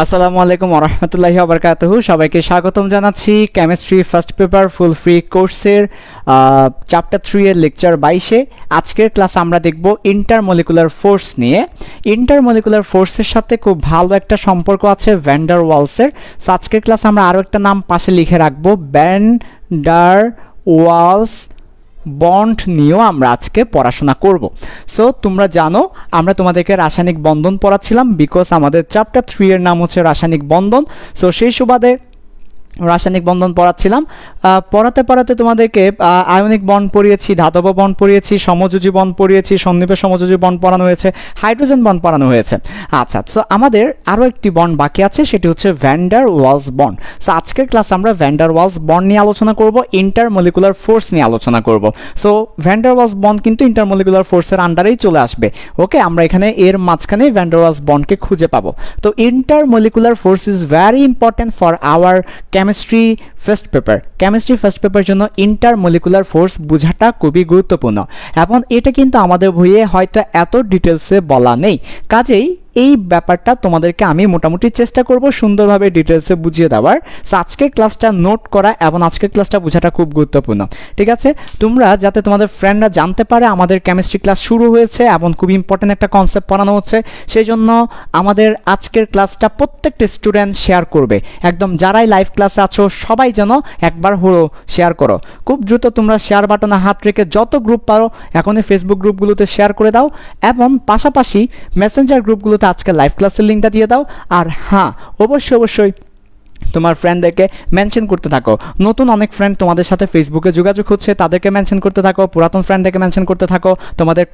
আসসালামু আলাইকুম ওয়া রাহমাতুল্লাহি ওয়া বারাকাতুহু। সবাইকে স্বাগতম জানাচ্ছি chemistry first paper full free কোর্সের চ্যাপ্টার 3 এর লেকচার 22-এ। আজকের ক্লাস আমরা দেখব ইন্টারমলিকুলার ফোর্স নিয়ে। ইন্টারমলিকুলার ফোর্সের সাথে খুব ভালো একটা সম্পর্ক আছে ভ্যান ডার ওয়ালসের। সো আজকের ক্লাস আমরা আরও একটা নাম পাশে লিখে রাখবো, ভ্যান ডার ওয়ালস বন্ড নিয়েও আমরা আজকে পড়াশোনা করব। সো তোমরা জানো আমরা তোমাদেরকে রাসায়নিক বন্ধন পড়াচ্ছিলাম, বিকজ আমাদের চ্যাপ্টার 3 এর নাম হচ্ছে রাসায়নিক বন্ধন। সো সেই সুবাদে রাসায়নিক বন্ধন পড়াচ্ছিলাম। পড়াতে তোমাদেরকে আয়নিক বন্ড পড়িয়েছি, ধাতব বন্ড পড়িয়েছি, সমযোজী বন্ড পড়িয়েছি, সন্নিবেশ সমযোজী বন্ড পড়ানো হয়েছে, হাইড্রোজেন বন্ড পড়ানো হয়েছে। আচ্ছা, সো আমাদের আরও একটি বন্ড বাকি আছে, সেটি হচ্ছে van der Waals bond. So আজকের ক্লাস আমরা ভ্যান ডার ওয়ালস বন্ড নিয়ে আলোচনা করব, ইন্টারমলিকুলার ফোর্স নিয়ে আলোচনা করব। So van der Waals bond কিন্তু ইন্টারমলিকুলার ফোর্সের আন্ডারেই চলে আসবে। ওকে, আমরা এখানে এর মাঝখানে ভ্যান ডার ওয়ালস বন্ডকে খুঁজে পাবো। তো intermolecular force is very important for our chemistry first paper. Chemistry first paper জন্য ইন্টারমলিকুলার ফোর্স বোঝাটা খুবই গুরুত্বপূর্ণ, এবং এটা কিন্তু আমাদের বইয়ে হয়তো এত ডিটেলসে বলা নেই। কাজেই এই ব্যাপারটা তোমাদেরকে আমি মোটামুটি চেষ্টা করব সুন্দরভাবে ডিটেলসে বুঝিয়ে দেওয়ার। সো আজকের ক্লাসটা নোট করা এবং আজকের ক্লাসটা বোঝাটা খুব গুরুত্বপূর্ণ। ঠিক আছে, তোমরা যাতে তোমাদের ফ্রেন্ডরা জানতে পারে আমাদের কেমিস্ট্রি ক্লাস শুরু হয়েছে এবং খুব ইম্পর্টেন্ট একটা কনসেপ্ট পড়ানো হচ্ছে, সেই জন্য আমাদের আজকের ক্লাসটা প্রত্যেকটা স্টুডেন্ট শেয়ার করবে। একদম যারাই লাইভ ক্লাসে আছো সবাই যেন একবার হলো শেয়ার করো। খুব দ্রুত তোমরা শেয়ার বাটনে হাত রেখে যত গ্রুপ পারো এখনই ফেসবুক গ্রুপগুলোতে শেয়ার করে দাও, এবং পাশাপাশি মেসেঞ্জার গ্রুপগুলোতে আজকে লাইভ ক্লাসের লিঙ্কটা দিয়ে দাও। আর হ্যাঁ, অবশ্যই তোমার ফ্রেন্ডদেরকে মেনশন করতে থাকো। নতুন অনেক ফ্রেন্ড তোমাদের সাথে ফেসবুকে যোগাযোগ হচ্ছে, তাদেরকে মেনশন করতে থাকো। পুরাতন ফ্রেন্ডদেরকে মেনশন করতে থাকো। তোমাদের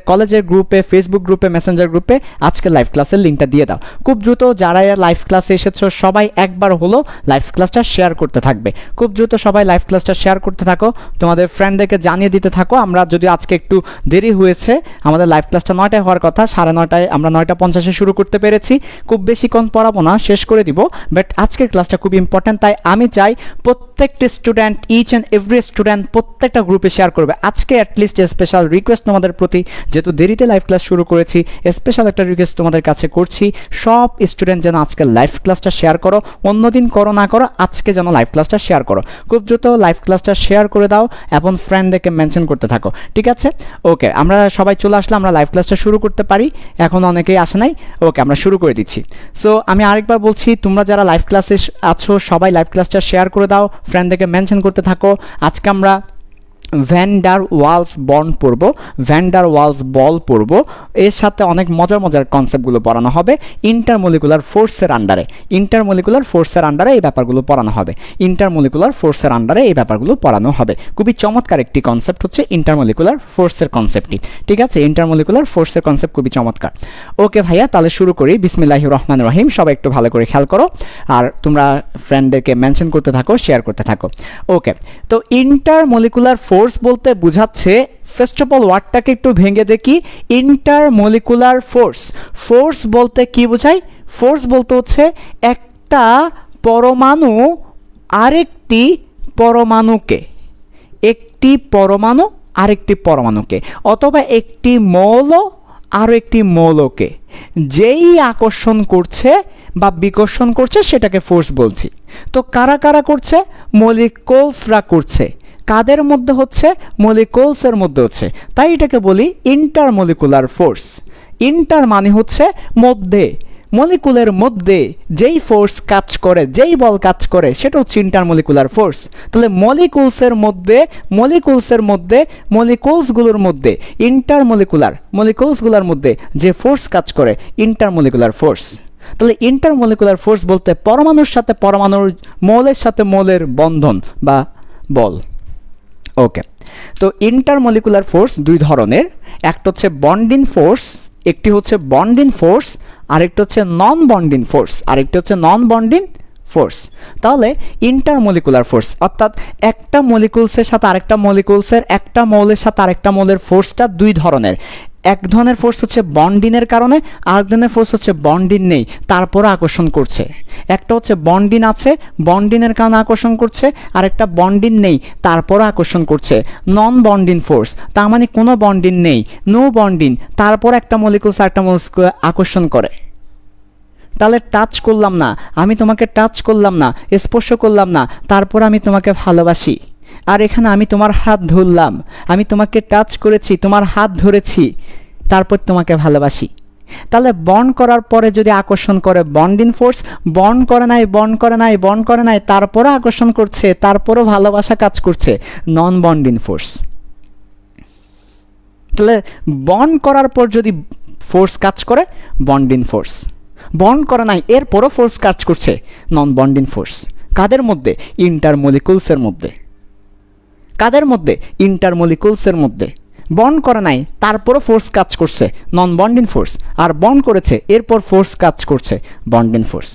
কলেজের গ্রুপে ফেসবুক গ্রুপে মেসেঞ্জার গ্রুপে আজকে লাইভ ক্লাসের লিঙ্কটা দিয়ে দাও। খুব দ্রুত যারা লাইভ ক্লাসে এসেছো সবাই একবার হলো লাইভ ক্লাসটা শেয়ার করতে থাকবে। খুব দ্রুত সবাই লাইভ ক্লাসটা শেয়ার করতে থাকো, তোমাদের ফ্রেন্ডদেরকে জানিয়ে দিতে থাকো। আমরা যদি আজকে একটু দেরি হয়েছে, আমাদের লাইভ ক্লাসটা 9টায় হওয়ার কথা, 9:30 আমরা 9:50 শুরু করতে পেরেছি। খুব বেশিক্ষণ পড়াবো না, শেষ করে দিব। বাট আজকের ক্লাসটা খুব ইম্পর্টেন্ট, তাই আমি চাই প্রত্যেকটা student, each and every student প্রত্যেকটা গ্রুপে শেয়ার করবে। আজকে অ্যাটলিস্ট স্পেশাল রিকোয়েস্ট তোমাদের প্রতি, যেহেতু দেরিতে লাইভ ক্লাস শুরু করেছি, স্পেশাল একটা রিকোয়েস্ট তোমাদের কাছে করছি, সব স্টুডেন্ট যেন আজকে লাইভ ক্লাসটা শেয়ার করো। অন্যদিন করো না করো, আজকে যেন লাইভ ক্লাসটা শেয়ার করো। খুব দ্রুত লাইভ ক্লাসটা শেয়ার করে দাও এবং ফ্রেন্ডদেরকে মেনশন করতে থাকো। ঠিক আছে, ওকে, আমরা সবাই চলে আসলে আমরা লাইভ ক্লাসটা শুরু করতে পারি। এখন অনেকেই আসে নাই, ওকে, আমরা শুরু করে দিচ্ছি। সো আমি আরেকবার বলছি, তোমরা যারা লাইভ ক্লাসে আছো সবাই লাইভ ক্লাসটা শেয়ার করে দাও, ফ্রেন্ডদেরকে মেনশন করতে থাকো। আজকে আমরা ভ্যান ডার ওয়ালস বন্ড পড়ব, ভ্যান ডার ওয়ালস বল পড়ব। এর সাথে অনেক মজার কনসেপ্টগুলো পড়ানো হবে ইন্টারমলিকুলার ফোর্সের আন্ডারে। ইন্টারমলিকুলার ফোর্সের আন্ডারে এই ব্যাপারগুলো পড়ানো হবে। ইন্টারমলিকুলার ফোর্সের আন্ডারে এই ব্যাপারগুলো পড়ানো হবে। খুবই চমৎকার একটি কনসেপ্ট হচ্ছে ইন্টারমলিকুলার ফোর্সের কনসেপ্টটি। ঠিক আছে, ইন্টারমলিকুলার ফোর্সের কনসেপ্ট খুবই চমৎকার। ওকে ভাইয়া, তাহলে শুরু করি। বিসমিল্লাহির রহমানির রহিম। সবাই একটু ভালো করে খেয়াল করো, আর তোমরা ফ্রেন্ডদেরকে মেনশন করতে থাকো, শেয়ার করতে থাকো। ওকে, তো ইন্টারমলিকুলার ফোর্স বলতে বোঝাচ্ছে, ফার্স্ট অফ অল ওয়ার্ডটাকে একটু ভেঙে দেখি। ইন্টারমলিকুলার ফোর্স বলতে কি বোঝায়? ফোর্স বলতে হচ্ছে একটা পরমাণু আরেকটি পরমাণুকে, অথবা একটি মৌল আরও একটি মৌলকে যেই আকর্ষণ করছে বা বিকর্ষণ করছে সেটাকে ফোর্স বলছি। তো কারা করছে? মলিকুলসরা করছে। কাদের মধ্যে হচ্ছে? মলিকুলসের মধ্যে হচ্ছে। তাই এটাকে বলি ইন্টারমলিকুলার ফোর্স। ইন্টার মানে হচ্ছে মধ্যে, মলিকুলের মধ্যে যেই ফোর্স কাজ করে, যেই বল কাজ করে, সেটা হচ্ছে ইন্টারমলিকুলার ফোর্স। তাহলে মলিকুলসগুলোর মধ্যে মলিকুলসগুলোর মধ্যে যে ফোর্স কাজ করে, ইন্টারমলিকুলার ফোর্স। তাহলে ইন্টারমলিকুলার ফোর্স বলতে পরমাণুর সাথে পরমাণুর, মৌলের সাথে মৌলের বন্ধন বা বল। ওকে, তো ইন্টারমলিকুলার ফোর্স দুই ধরনের, একটা হচ্ছে বন্ডিং ফোর্স, আরেকটা হচ্ছে নন বন্ডিং ফোর্স। তাহলে ইন্টারমলিকুলার ফোর্স অর্থাৎ একটা মলিকুলসের সাথে আরেকটা মলিকুলসের, একটা মৌলের সাথে আরেকটা মৌলের ফোর্সটা দুই ধরনের। এক ধরনের ফোর্স হচ্ছে বন্ডিনের কারণে, আরেক ধরনের ফোর্স হচ্ছে বন্ডিন নেই তারপর আকর্ষণ করছে। একটা হচ্ছে বন্ডিন আছে, বন্ডিনের কারণে আকর্ষণ করছে, আর একটা বন্ডিন নেই তারপর আকর্ষণ করছে, নন বন্ডিন ফোর্স। তার মানে কোনো বন্ডিন নেই, নো বন্ডিন, তারপর একটা মলিকুলস আরেকটা মলিকুলস আকর্ষণ করে। তাহলে টাচ করলাম না, আমি তোমাকে টাচ করলাম না, স্পর্শ করলাম না, তারপর আমি তোমাকে ভালোবাসি। আর এখানে আমি তোমার হাত ধরলাম, আমি তোমাকে টাচ করেছি, তোমার হাত ধরেছি, তারপর তোমাকে ভালোবাসি। তাহলে বন্ড করার পরে যদি আকর্ষণ করে বন্ডিং ফোর্স, বন্ড করে নাই, বন্ড করে নাই, বন্ড করে নাই, তারপরও আকর্ষণ করছে, তারপরও ভালোবাসা কাজ করছে, নন বন্ডিং ফোর্স। তাহলে বন্ড করার পর যদি ফোর্স কাজ করে বন্ডিং ফোর্স, বন্ড করে নাই এরপরও ফোর্স কাজ করছে, নন বন্ডিং ফোর্স। কাদের মধ্যে? ইন্টারমলিকুলসের মধ্যে। কাদের মধ্যে? ইন্টারমলিকুলসের মধ্যে। বন্ড করে নাই তারপরও ফোর্স কাজ করছে, নন বন্ডিং ফোর্স। আর বন্ড করেছে এরপর ফোর্স কাজ করছে, বন্ডিং ফোর্স।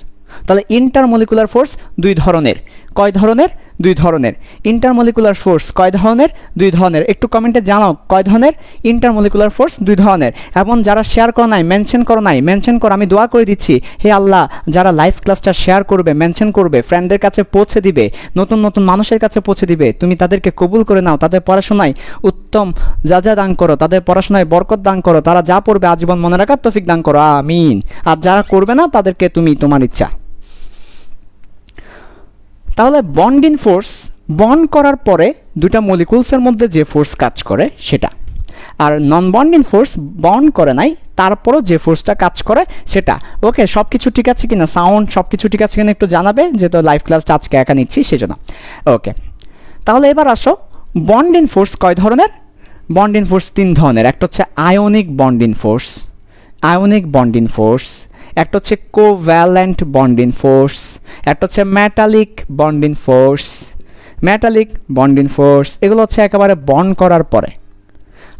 তাহলে ইন্টারমলিকুলার ফোর্স দুই ধরনের। কয় ধরনের? দুই ধরনের। ইন্টারমলিকুলার ফোর্স কয় ধরনের? দুই ধরনের। একটু কমেন্টে জানাও কয় ধরনের ইন্টারমলিকুলার ফোর্স? দুই ধরনের। এবং যারা শেয়ার করো নাই, মেনশন করো নাই, মেনশন করো, আমি দোয়া করে দিচ্ছি, হে আল্লাহ, যারা লাইভ ক্লাসটা শেয়ার করবে, মেনশন করবে, ফ্রেন্ডদের কাছে পৌঁছে দিবে, নতুন নতুন মানুষের কাছে পৌঁছে দিবে, তুমি তাদেরকে কবুল করে নাও, তাদের পড়াশোনায় উত্তম যা দান করো, তাদের পড়াশোনায় বরকত দান করো, তারা যা পড়বে আজীবন মনে রাখার তৌফিক দান করো, আমিন। আর যারা করবে না তাদেরকে তুমি তোমার ইচ্ছা। তাহলে বন্ডিং ফোর্স, বন্ড করার পরে দুটা মলিকুলসের মধ্যে যে ফোর্স কাজ করে সেটা। আর নন বন্ডিং ফোর্স, বন্ড করে নাই তারপরও যে ফোর্সটা কাজ করে সেটা। ওকে, সব কিছু ঠিক আছে কিনা, সাউন্ড সব কিছু ঠিক আছে কিনা একটু জানাবে, যেহেতু লাইভ ক্লাসটা আজকে একা নিচ্ছি সেজন্য। ওকে, তাহলে এবার আসো, বন্ডিং ফোর্স কয় ধরনের? বন্ডিং ফোর্স তিন ধরনের। একটা হচ্ছে ionic bonding force, ionic bonding force. একটা হচ্ছে কোভ্যালেন্ট বন্ডিং ফোর্স, একটা হচ্ছে metallic bonding force. Metallic bonding force এগুলো হচ্ছে একেবারে বন্ড করার পরে।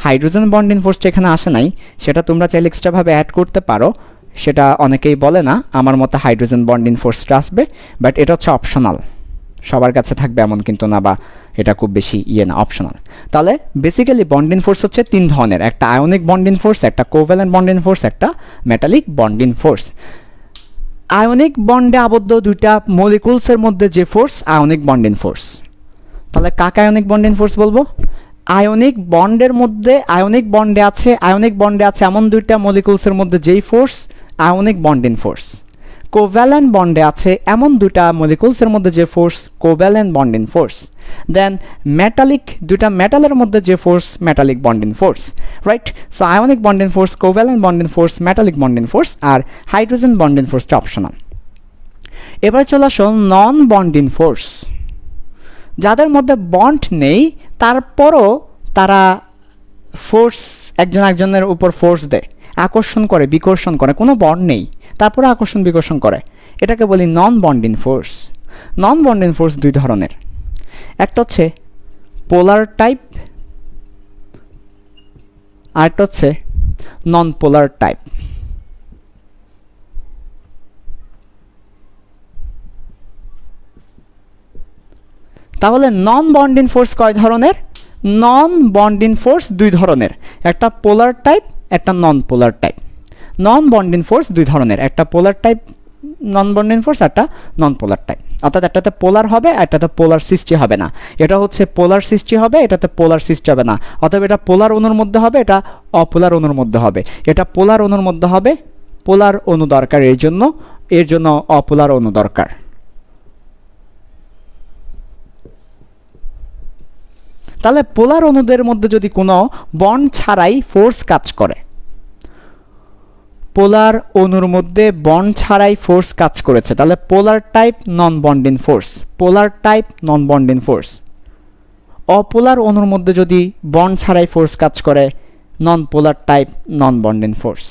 হাইড্রোজেন বন্ডিং ফোর্সটা এখানে আসে নাই, সেটা তোমরা চাইলে এক্সট্রাভাবে অ্যাড করতে পারো, সেটা অনেকেই বলে না আমার মতো হাইড্রোজেন বন্ডিং ফোর্সটা আসবে, বাট এটা হচ্ছে অপশনাল, সবার কাছে থাকবে এমন কিন্তু না, বা এটা খুব বেশি না, অপশনাল। তাহলে বেসিক্যালি বন্ডিং ফোর্স হচ্ছে তিন ধরনের, একটা আয়নিক বন্ডিং ফোর্স, একটা কোভ্যালেন্ট বন্ডিং ফোর্স, একটা মেটালিক বন্ডিং ফোর্স। আয়নিক বন্ডে আবদ্ধ দুইটা মলিকুলসের মধ্যে যে ফোর্স, আয়নিক বন্ডিং ফোর্স। তাহলে কাকে আয়নিক বন্ডিং ফোর্স বলবো? আয়নিক বন্ডের মধ্যে, আয়নিক বন্ডে আছে, আয়নিক বন্ডে আছে এমন দুইটা মলিকুলসের মধ্যে যেই force, ionic bonding force. Covalent বন্ডে আছে এমন দুটা মলিকুলসের মধ্যে যে force, covalent bonding force. Then metallic, দুটা মেটালের মধ্যে যে force, metallic bonding force, right? So ionic bonding force, covalent bonding force, metallic bonding force, আর হাইড্রোজেন বন্ডিং ফোর্সটা অপশনাল। এবার চলে আসো নন বন্ডিং ফোর্স, যাদের মধ্যে বন্ড নেই তারপরও তারা ফোর্স, একজন একজনের উপর ফোর্স দেয়, আকর্ষণ করে, বিকর্ষণ করে, কোনো বন্ড নেই তারপরে আকর্ষণ বিকর্ষণ করে, এটাকে বলি নন বন্ডিং ফোর্স। নন বন্ডিং ফোর্স দুই ধরনের, একটা হচ্ছে পোলার টাইপ, আর একটা হচ্ছে নন পোলার টাইপ। তাহলে নন বন্ডিং ফোর্স কয় ধরনের? নন বন্ডিং ফোর্স দুই ধরনের, একটা পোলার টাইপ, একটা নন polar type. Non bonding force দুই ধরনের, একটা পোলার টাইপ নন বন্ডিং ফোর্স, একটা নন পোলার টাইপ। অর্থাৎ একটাতে পোলার হবে, একটাতে পোলার সৃষ্টি হবে না। এটা হচ্ছে পোলার সৃষ্টি হবে, এটাতে পোলার সৃষ্টি হবে না। অর্থাৎ এটা পোলার অণুর মধ্যে হবে, এটা অপোলার অণুর মধ্যে হবে। এটা পোলার অণুর মধ্যে হবে, পোলার অণু দরকার এর জন্য অপোলার অণু দরকার। তাহলে পোলার অণুদের মধ্যে যদি কোনো বন্ড ছাড়াই ফোর্স কাজ করে, পোলার অণুর মধ্যে বন্ড ছাড়াই ফোর্স কাজ করেছে, তাহলে polar type non bonding force, polar type non bonding force. অপোলার অণুর মধ্যে যদি বন্ড ছাড়াই ফোর্স কাজ করে, non polar type non bonding force.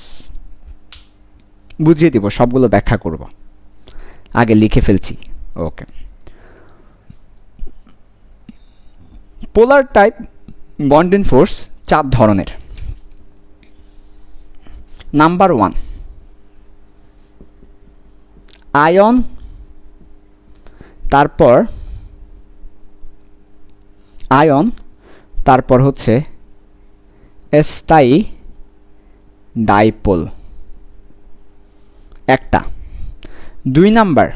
বুঝিয়ে দিব, সবগুলো ব্যাখ্যা করব, আগে লিখে ফেলছি। Okay, polar type bonding force চার ধরনের। নাম্বার 1 আয়ন, তারপর আয়ন, তারপর হচ্ছে স্থায়ী ডাইপোল একটা। 2 নাম্বার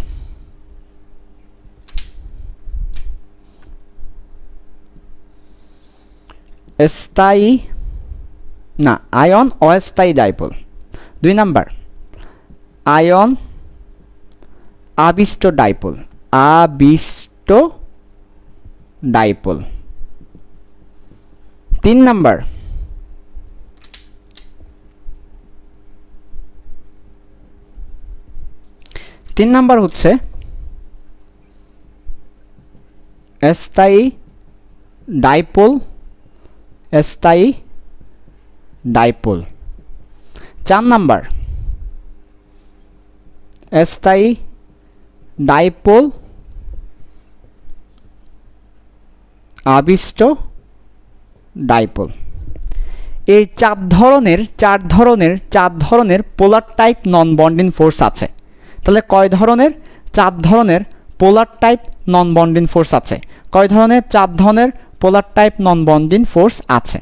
স্থায়ী না, আয়ন অস্থায়ী ডাইপোল। 2 নাম্বার আয়ন আবিষ্ট ডাইপোল, আবিষ্ট ডাইপোল। 3 নাম্বার হচ্ছে স্থায়ী ডাইপোল, স্থায়ী ডাইপোল। 4 নাম্বার স্থায়ী ডাইপোল আবিষ্ট ডাইপোল। এই 4 ধরনের polar type non bonding force আছে। তাহলে কয় ধরনের? 4 ধরনের polar type non bonding force আছে। কয় ধরনের? 4 ধরনের polar type non bonding force আছে।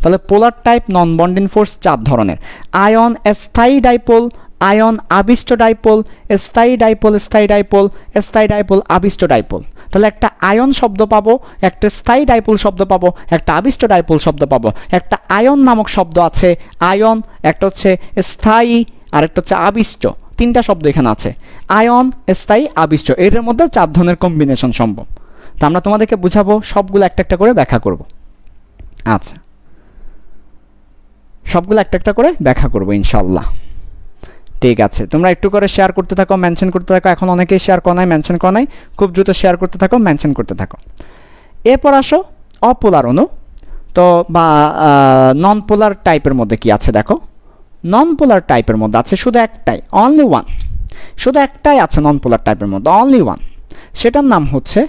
তাহলে polar type non bonding force 4 ধরনের। আয়ন স্থায়ী ডাইপোল, আয়ন আবিষ্ট ডাইপোল, স্থায়ী ডাইপোল, স্থায়ী ডাইপোল, স্থায়ী ডাইপোল, আবিষ্ট ডাইপোল। তাহলে একটা আয়ন শব্দ পাবো, একটা স্থায়ী ডাইপোল শব্দ পাবো, একটা আবিষ্ট ডাইপোল শব্দ পাবো। একটা আয়ন নামক শব্দ আছে, আয়ন, একটা হচ্ছে স্থায়ী আর একটা হচ্ছে আবিষ্ট। 3টা শব্দ এখানে আছে, আয়ন, স্থায়ী, আবিষ্ট। এর মধ্যে 4 ধরনের কম্বিনেশন সম্ভব। তো আমরা তোমাদেরকে বুঝাবো, সবগুলো একটা একটা করে ব্যাখ্যা করব। আচ্ছা, সবগুলো একটা একটা করে ব্যাখ্যা করব ইনশাল্লাহ। ঠিক আছে, তোমরা একটু করে শেয়ার করতে থাকো, মেনশন করতে থাকো। এখন অনেকেই শেয়ার করে নাই, মেনশন করে নাই, খুব দ্রুত শেয়ার করতে থাকো, মেনশন করতে থাকো। এরপর আসো অপোলার অণু, তো বা নন পোলার টাইপের মধ্যে কি আছে দেখো। নন পোলার টাইপের মধ্যে আছে শুধু একটাই, অনলি ওয়ান, শুধু একটাই আছে নন পোলার টাইপের মধ্যে, অনলি ওয়ান। সেটার নাম হচ্ছে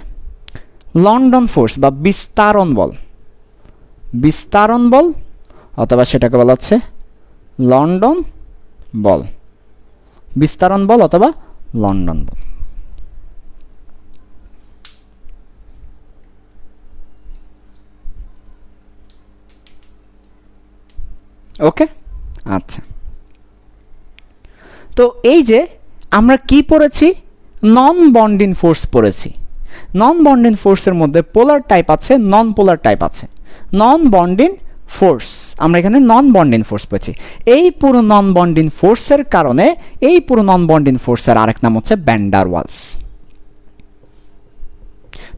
লন্ডন ফোর্স বা বিস্তারণ বল। বিস্তারণ বল অথবা সেটাকে বলা হচ্ছে লন্ডন বল, বিস্তারণ বল অথবা লন্ডন বল। ওকে, আচ্ছা। তো এই যে আমরা কি পড়েছি, নন বন্ডিং ফোর্স পড়েছি। নন বন্ডিং ফোর্সের মধ্যে পোলার টাইপ আছে, নন পোলার টাইপ আছে। নন বন্ডিং ফোর্স, আমরা এখানে নন বন্ডিং ফোর্স পেয়েছি। এই পুরো নন বন্ডিং ফোর্সের কারণে, এই পুরো নন বন্ডিং ফোর্সের আরেক নাম হচ্ছে ভ্যান ডার ওয়ালস।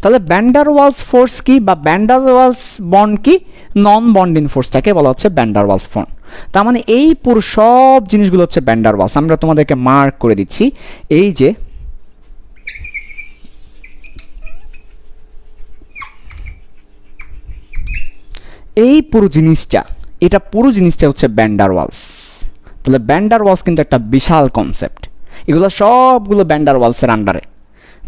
তাহলে ভ্যান ডার ওয়ালস ফোর্স কি বা ভ্যান ডার ওয়ালস বন্ড কি? নন বন্ডিং ফোর্সটাকে বলা হচ্ছে ভ্যান ডার ওয়ালস বন্ড। তার মানে এই পুরো সব জিনিসগুলো হচ্ছে ভ্যান ডার ওয়ালস। আমরা তোমাদেরকে মার্ক করে দিচ্ছি, এই যে এই পুরো জিনিসটা, এটা পুরো জিনিসটা হচ্ছে ভ্যান ডার ওয়ালস। তাহলে ভ্যান ডার ওয়ালস কিন্তু একটা বিশাল কনসেপ্ট। এগুলো সবগুলো ভ্যান ডার ওয়ালসের আন্ডারে।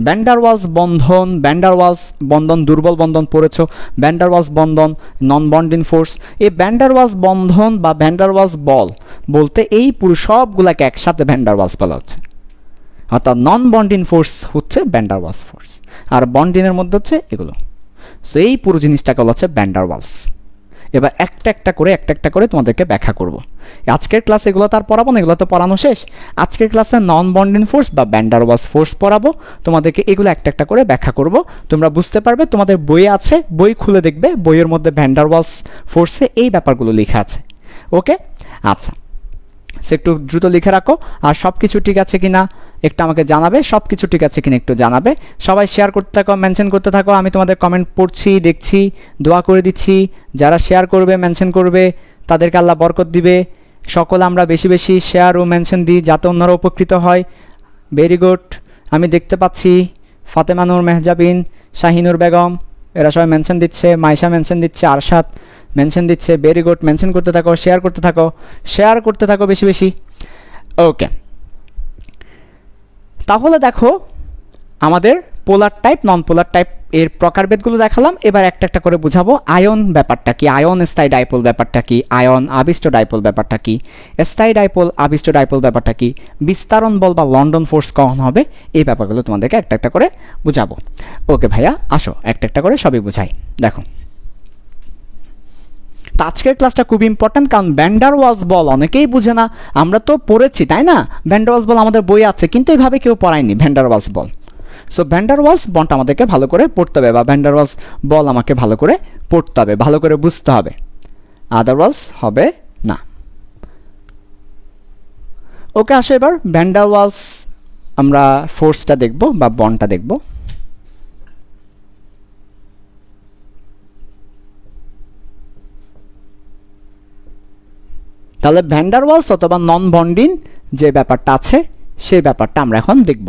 ভ্যান ডার ওয়ালস বন্ধন, ভ্যান ডার ওয়ালস বন্ধন, দুর্বল বন্ধন পড়েছো, ভ্যান ডার ওয়ালস বন্ধন, নন বন্ডিং ফোর্স। এই ভ্যান ডার ওয়ালস বন্ধন বা ভ্যান ডার ওয়ালস বল বলতে এই পুরো সবগুলাকে একসাথে ভ্যান ডার ওয়ালস বলা হচ্ছে। অর্থাৎ নন বন্ডিং ফোর্স হচ্ছে ভ্যান ডার ওয়ালস ফোর্স, আর বন্ডিংয়ের মধ্যে হচ্ছে এগুলো। সো এই পুরো জিনিসটাকে বলা হচ্ছে ভ্যান ডার ওয়ালস। এবার একটা একটা করে তোমাদেরকে ব্যাখ্যা করব। আজকের ক্লাসে এগুলো তো আর পড়াবো না, এগুলো তো পড়ানো শেষ। আজকের ক্লাসে নন বন্ডিং ফোর্স বা ভ্যান ডার ওয়ালস ফোর্স পড়াবো, তোমাদেরকে এগুলো একটা একটা করে ব্যাখ্যা করব। তোমরা বুঝতে পারবে, তোমাদের বই আছে, বই খুলে দেখবে, বইয়ের মধ্যে ভ্যান ডার ওয়ালস ফোর্সে এই ব্যাপারগুলো লেখা আছে। ওকে, আচ্ছা, সে একটু দ্রুত লিখে রাখো। আর সব কিছু ঠিক আছে কিনা একটু আমাকে জানাবে, সব কিছু ঠিক আছে কিনা একটু জানাবে। সবাই শেয়ার করতে থাকো, মেনশন করতে থাকো। আমি তোমাদের কমেন্ট পড়ছি, দেখছি, দোয়া করে দিচ্ছি। যারা শেয়ার করবে, মেনশন করবে, তাদেরকে আল্লাহ বরকত দিবে। সকলে আমরা বেশি বেশি শেয়ার ও মেনশন দিই যাতে অন্যরা উপকৃত হয়। ভেরি গুড, আমি দেখতে পাচ্ছি ফাতেমা নূর, মেহজাবিন, শাহিনুর বেগম, এরা সবাই মেনশন দিচ্ছে। মাইশা মেনশন দিচ্ছে, আরশাদ মেনশন দিচ্ছে। ভেরি গুড, মেনশন করতে থাকো, শেয়ার করতে থাকো, শেয়ার করতে থাকো বেশি বেশি। ওকে, তাহলে দেখো আমাদের পোলার টাইপ, নন পোলার টাইপ এর প্রকারভেদগুলো দেখালাম। এবার একটা একটা করে বুঝাবো। আয়ন ব্যাপারটা কি, আয়ন স্থায়ী ডাইপোল ব্যাপারটা কি, আয়ন আবিষ্ট ডাইপোল ব্যাপারটা কি, স্থায়ী ডাইপোল আবিষ্ট ডাইপোল ব্যাপারটা কি, বিস্তারণ বল বা লন্ডন ফোর্স কখন হবে, এই ব্যাপারগুলো তোমাদেরকে একটা একটা করে বুঝাবো। ওকে ভাইয়া, আসো একটা একটা করে সবই বুঝাই। দেখো, তো আজকের ক্লাসটা খুব ইম্পর্ট্যান্ট, কারণ ভ্যান ডার ওয়ালস বল অনেকেই বুঝে না। আমরা তো পড়েছি তাই না, ভ্যান ডার ওয়ালস বল আমাদের বই আছে, কিন্তু এইভাবে কেউ পড়ায়নি ভ্যান ডার ওয়ালস বল। সো ভ্যান ডার ওয়ালস বলটা আমাদেরকে ভালো করে পড়তে হবে, বা ভ্যান ডার ওয়ালস বল আমাকে ভালো করে পড়তে হবে, ভালো করে বুঝতে হবে, আদারওয়াইজ হবে না। ওকে, আসো এবার ভ্যান ডার ওয়ালস আমরা ফোর্সটা দেখব বা বন্ডটা দেখব। তাহলে ভ্যান ডার ওয়ালস অথবা নন বন্ডিং যে ব্যাপারটা আছে সেই ব্যাপারটা আমরা এখন দেখব।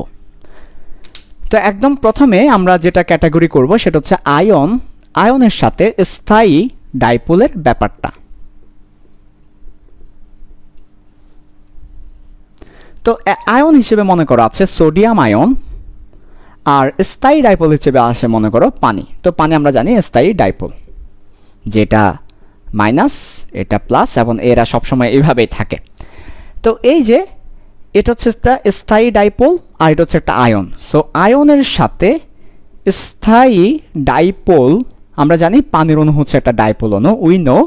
তো একদম প্রথমে আমরা যেটা ক্যাটাগরি করব সেটা হচ্ছে আয়ন, আয়নের সাথে স্থায়ী ডাইপোলের ব্যাপারটা। তো আয়ন হিসেবে মনে করো আছে সোডিয়াম আয়ন, আর স্থায়ী ডাইপোল হিসেবে আসে মনে করো পানি। তো পানি আমরা জানি স্থায়ী ডাইপোল, যেটা মাইনাস এটা প্লাস এবং এরা সবসময় এইভাবেই থাকে। তো এই যে এটা হচ্ছে একটা স্থায়ী ডাইপোল আর এটা হচ্ছে একটা আয়ন। সো আয়নের সাথে স্থায়ী ডাইপোল, আমরা জানি পানির অণু হচ্ছে একটা ডাইপোল অণু, উই নো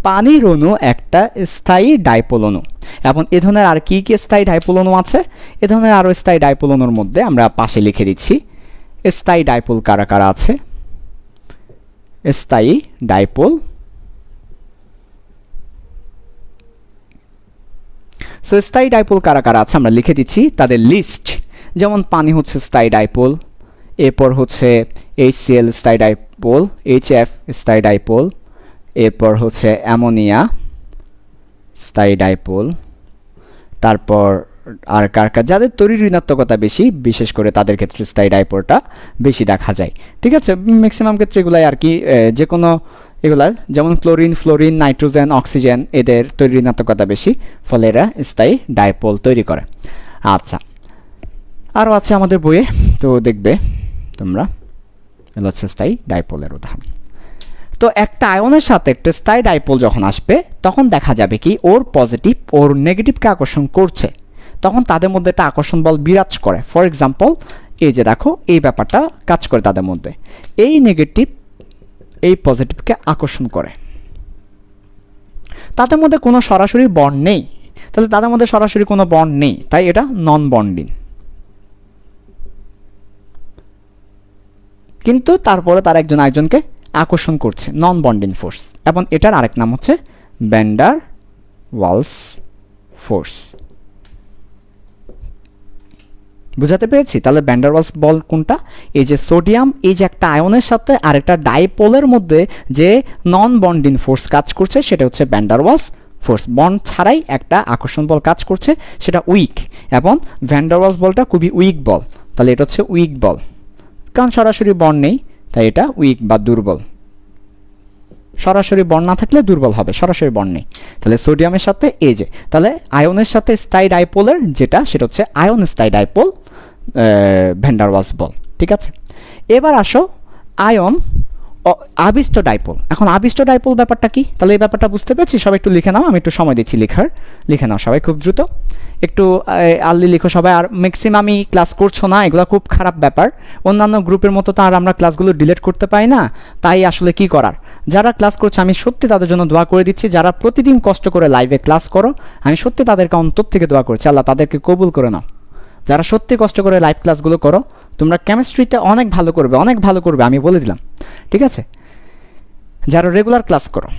পানির অণু একটা স্থায়ী ডাইপোল অণু। এবং এ ধরনের আর কি কি স্থায়ী ডাইপোল অণু আছে, এ ধরনের আরও স্থায়ী ডাইপোল অণুর মধ্যে আমরা পাশে লিখে দিচ্ছি স্থায়ী ডাইপোল কারা কারা আছে। স্থায়ী ডাইপোল, সো স্থায়ী ডাইপোল কারা কারা আছে আমরা লিখে দিচ্ছি তাদের লিস্ট। যেমন পানি হচ্ছে স্থায়ী ডাইপোল, এরপর হচ্ছে HCl স্থায়ী ডাইপোল, HF স্থায়ী ডাইপোল, এরপর হচ্ছে অ্যামোনিয়া স্থায়ী ডাইপোল, তারপর আর কার কার যাদের তড়িৎ ঋণাত্মকতা বেশি, বিশেষ করে তাদের ক্ষেত্রে স্থায়ী ডাইপোলটা বেশি দেখা যায়। ঠিক আছে, ম্যাক্সিমাম ক্ষেত্রে এগুলাই আর কি, যে কোনো এগুলা যেমন ক্লোরিন, ফ্লোরিন, নাইট্রোজেন, অক্সিজেন এদের তড়িৎ ঋণাত্মকতা বেশি, ফলে এরা স্থায়ী ডাইপোল তৈরি করে। আচ্ছা, আরও আছে আমাদের বইয়ে, তো দেখবে তোমরা, এগুলো হচ্ছে স্থায়ী ডাইপোলের উদাহরণ। তো একটা আয়নের সাথে একটা স্থায়ী ডাইপোল যখন আসবে তখন দেখা যাবে কি ওর পজিটিভ ওর নেগেটিভকে আকর্ষণ করছে, তখন তাদের মধ্যে একটা আকর্ষণ বল বিরাজ করে। ফর এক্সাম্পল এই যে দেখো এই ব্যাপারটা কাজ করে তাদের মধ্যে, এই নেগেটিভ এই পজিটিভকে আকর্ষণ করে। তাদের মধ্যে কোনো সরাসরি বন্ড নেই, তাহলে তাদের মধ্যে সরাসরি কোনো বন্ড নেই, তাই এটা নন বন্ডিং। কিন্তু তারপরে তারা একজন আরেকজনকে আকর্ষণ করছে, নন বন্ডিং ফোর্স, এবং এটার আরেক নাম হচ্ছে ভ্যান ডার ওয়ালস ফোর্স। বুঝাতে পেরেছি? তাহলে ভ্যান ডার ওয়ালস বল কোনটা? এই যে সোডিয়াম, এই যে একটা আয়নের সাথে আরেকটা ডাইপোলের মধ্যে যে নন বন্ডিং ফোর্স কাজ করছে সেটা হচ্ছে van der Waals force. Bond ছাড়াই একটা আকর্ষণ বল কাজ করছে, সেটা উইক, এবং ভ্যান ডার ওয়ালস বলটা খুবই উইক বল। তাহলে এটা হচ্ছে উইক বল, কারণ সরাসরি বন্ড নেই, তাই এটা উইক বা দুর্বল। সরাসরি বন্ড না থাকলে দুর্বল হবে, সরাসরি বন্ড নেই। তাহলে সোডিয়ামের সাথে এই যে, তাহলে আয়নের সাথে স্থায়ী ডাইপোলের যেটা সেটা হচ্ছে আয়ন স্থায়ী ডাইপোল, ভ্যান ডার ওয়ালস বল। ঠিক আছে, এবার আসো আয়ন আবিষ্ট ডাইপোল। এখন আবিষ্ট ডাইপোল ব্যাপারটা কি? তাহলে এই ব্যাপারটা বুঝতে পেরেছি? সবাই একটু লিখে নাও, আমি একটু সময় দিচ্ছি লিখে নাও সবাই খুব দ্রুত, একটু আর্লি লিখো সবাই। আর ম্যাক্সিমামই ক্লাস করছো না, এগুলো খুব খারাপ ব্যাপার। অন্যান্য গ্রুপের মতো তো আর আমরা ক্লাসগুলো ডিলিট করতে পাই না, তাই আসলে কি করার, যারা ক্লাস করছে আমি সত্যি তাদের জন্য দোয়া করে দিচ্ছি। যারা প্রতিদিন কষ্ট করে লাইভে ক্লাস করো, আমি সত্যি তাদেরকে অন্তর থেকে দোয়া করছি, আল্লাহ তাদেরকে কবুল করে নাও। যারা সত্যি কষ্ট করে লাইভ ক্লাসগুলো করো, তোমরা কেমিস্ট্রিতে অনেক ভালো করবে, অনেক ভালো করবে, আমি বলে দিলাম। ঠিক আছে, যারা রেগুলার ক্লাস করো,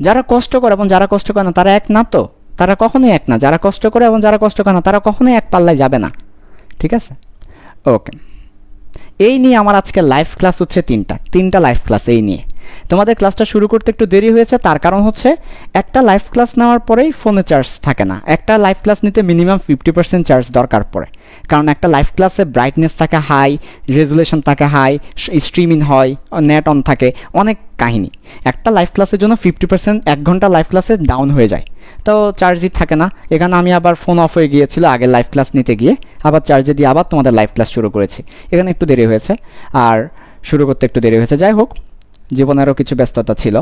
যারা কষ্ট করে এবং যারা কষ্ট করে না তারা এক না, তো তারা কখনোই এক না। যারা কষ্ট করে এবং যারা কষ্ট করে না তারা কখনোই এক পাল্লায় যাবে না। ঠিক আছে, ওকে। এই নিয়ে আমার আজকে লাইভ ক্লাস হচ্ছে তিনটা লাইভ ক্লাস এই নিয়ে। তোমাদের ক্লাসটা শুরু করতে একটু দেরি হয়েছে, তার কারণ হচ্ছে একটা লাইভ ক্লাস নেওয়ার পরেই ফোনে চার্জ থাকে না। একটা লাইভ ক্লাস নিতে মিনিমাম 50% চার্জ দরকার পড়ে, কারণ একটা লাইভ ক্লাসে ব্রাইটনেস থাকে হাই, রেজুলেশন থাকে হাই, স্ট্রিমিং হয়, নেট অন থাকে, অনেক কাহিনী। একটা লাইভ ক্লাসের জন্য 50% 1 ঘন্টা লাইভ ক্লাসে ডাউন হয়ে যায়, তো চার্জই থাকে না। এখানে আমি আবার ফোন অফ হয়ে গিয়েছিল আগের লাইভ ক্লাস নিতে গিয়ে, আবার চার্জে দিয়ে আবার তোমাদের লাইভ ক্লাস শুরু করেছি। এখানে একটু দেরি হয়েছে, আর শুরু করতে একটু দেরি হয়েছে। যাই হোক, জীবনেরও কিছু ব্যস্ততা ছিল।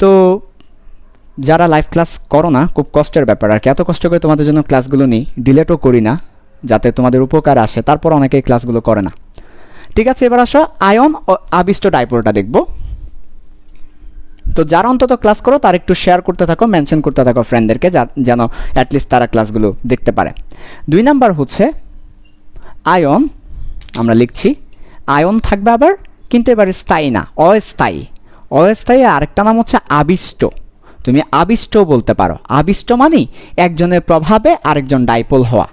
তো যারা লাইভ ক্লাস করো না, খুব কষ্টের ব্যাপার আর কি। এত কষ্ট করে তোমাদের জন্য ক্লাসগুলো নিই, ডিলেটও করি না যাতে তোমাদের উপকার আসে, তারপর অনেকেই ক্লাসগুলো করে না। ঠিক আছে, এবার আসো আয়ন ও আবিষ্ট ডাইপোলটা দেখব। তো যারা অন্তত ক্লাস করো তার একটু শেয়ার করতে থাকো, মেনশন করতে থাকো ফ্রেন্ডদেরকে, যেন অ্যাটলিস্ট তারা ক্লাসগুলো দেখতে পারে। 2 নাম্বার হচ্ছে আয়ন, আমরা লিখছি আয়ন থাকবে আবার, কিন্তু এবার স্থায়ী না, অস্থায়ী। অস্থায়ী আরেকটা নাম হচ্ছে আবিষ্ট। তুমি আবিষ্ট বলতে পারো। আবিষ্ট মানে একজনের প্রভাবে আরেকজন ডাইপোল হওয়া।